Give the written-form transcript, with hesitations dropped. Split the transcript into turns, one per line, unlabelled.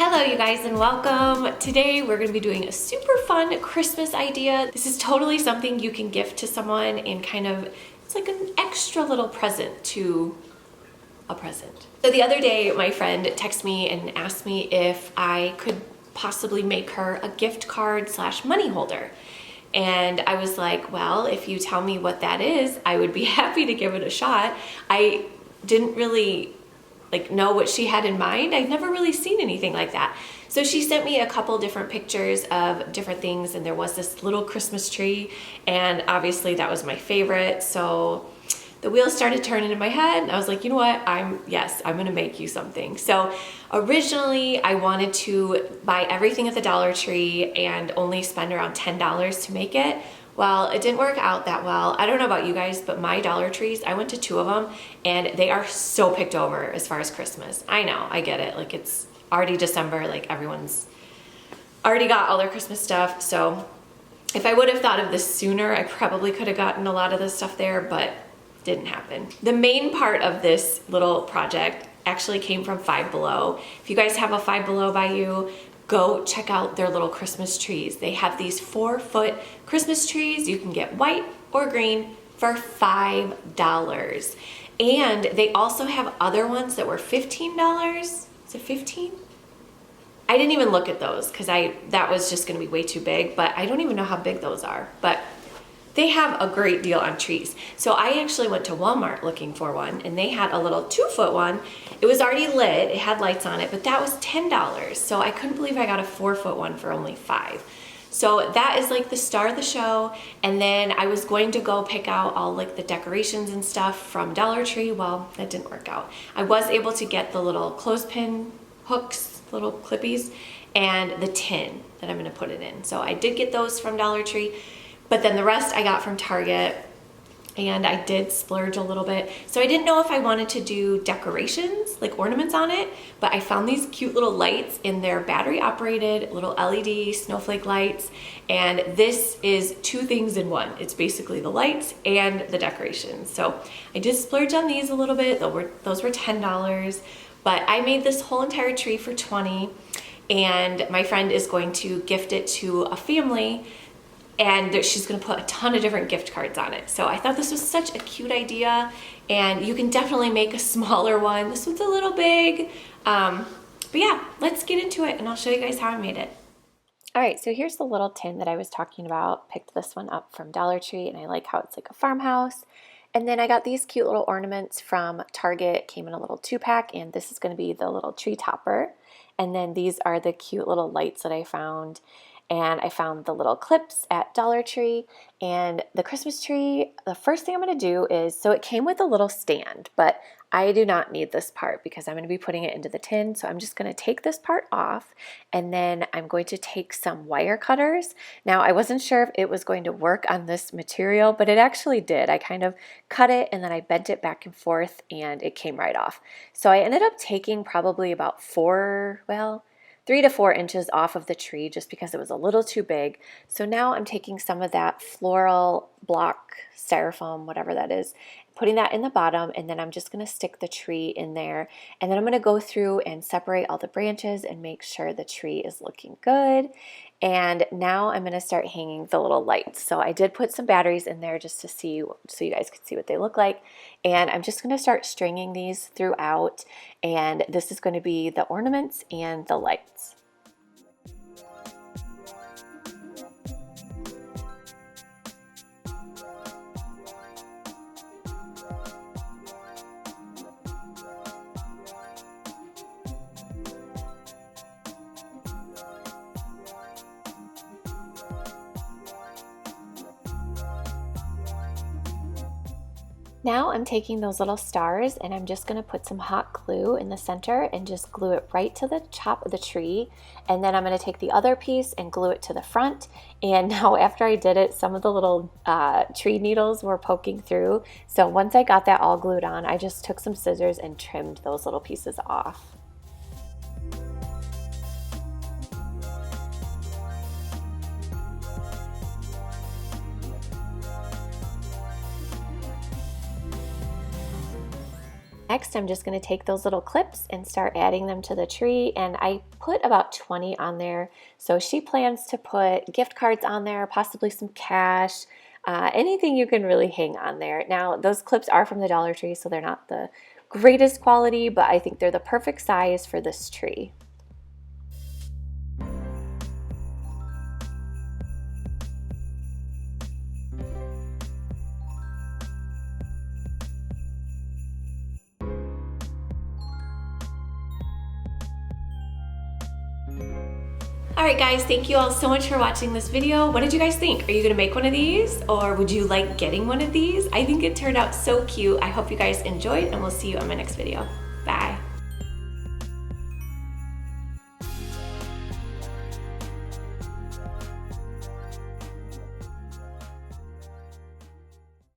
Hello you guys and welcome. Today we're going to be doing a super fun Christmas idea. This is totally something you can gift to someone and it's like an extra little present to a present. So the other day my friend texted me and asked me if I could possibly make her a gift card / money holder. And I was like, well, if you tell me what that is, I would be happy to give it a shot. I didn't really know what she had in mind. I'd never really seen anything like that. So she sent me a couple different pictures of different things, and there was this little Christmas tree, and obviously that was my favorite. So the wheels started turning in my head, and I was like, you know what, I'm gonna make you something. So originally I wanted to buy everything at the Dollar Tree and only spend around $10 to make it. Well, it didn't work out that well. I don't know about you guys, but my Dollar Trees, I went to 2 of them, and they are so picked over as far as Christmas. I know, I get it. It's already December, everyone's already got all their Christmas stuff. So if I would have thought of this sooner, I probably could have gotten a lot of this stuff there, but didn't happen. The main part of this little project actually came from Five Below. If you guys have a Five Below by you, go check out their little Christmas trees. They have these 4-foot Christmas trees. You can get white or green for $5. And they also have other ones that were $15. Is it 15? I didn't even look at those because that was just gonna be way too big, but I don't even know how big those are. But they have a great deal on trees. So I actually went to Walmart looking for one, and they had a little 2-foot one. It was already lit, it had lights on it, but that was $10. So I couldn't believe I got a 4-foot one for only $5. So that is the star of the show. And then I was going to go pick out all the decorations and stuff from Dollar Tree. Well, that didn't work out. I was able to get the little clothespin hooks, little clippies, and the tin that I'm gonna put it in. So I did get those from Dollar Tree. But then the rest I got from Target, and I did splurge a little bit. So I didn't know if I wanted to do decorations, ornaments on it, but I found these cute little lights in their battery operated little LED snowflake lights. And this is 2 things in one. It's basically the lights and the decorations. So I did splurge on these a little bit. Those were $10, but I made this whole entire tree for $20, and my friend is going to gift it to a family, and she's gonna put a ton of different gift cards on it. So I thought this was such a cute idea, and you can definitely make a smaller one. This one's a little big, but yeah, let's get into it and I'll show you guys how I made it. All right, so here's the little tin that I was talking about. Picked this one up from Dollar Tree, and I like how it's like a farmhouse. And then I got these cute little ornaments from Target. Came in a little 2-pack, and this is gonna be the little tree topper. And then these are the cute little lights that I found. And I found the little clips at Dollar Tree. And the Christmas tree, the first thing I'm gonna do is, so it came with a little stand, but I do not need this part because I'm gonna be putting it into the tin. So I'm just gonna take this part off, and then I'm going to take some wire cutters. Now, I wasn't sure if it was going to work on this material, but it actually did. I kind of cut it and then I bent it back and forth, and it came right off. So I ended up taking probably about 3 to 4 inches off of the tree just because it was a little too big. So now I'm taking some of that floral block, styrofoam, whatever that is, putting that in the bottom, and then I'm just gonna stick the tree in there. And then I'm gonna go through and separate all the branches and make sure the tree is looking good. And now I'm gonna start hanging the little lights. So I did put some batteries in there just to see, so you guys could see what they look like. And I'm just gonna start stringing these throughout. And this is gonna be the ornaments and the lights. Now I'm taking those little stars, and I'm just gonna put some hot glue in the center and just glue it right to the top of the tree. And then I'm gonna take the other piece and glue it to the front. And now after I did it, some of the little tree needles were poking through. So once I got that all glued on, I just took some scissors and trimmed those little pieces off. Next, I'm just going to take those little clips and start adding them to the tree, and I put about 20 on there. So she plans to put gift cards on there, possibly some cash, anything you can really hang on there. Now, those clips are from the Dollar Tree, so they're not the greatest quality, but I think they're the perfect size for this tree. Alright guys, thank you all so much for watching this video. What did you guys think? Are you gonna make one of these, or would you like getting one of these? I think it turned out so cute. I hope you guys enjoyed, and we'll see you on my next video. Bye.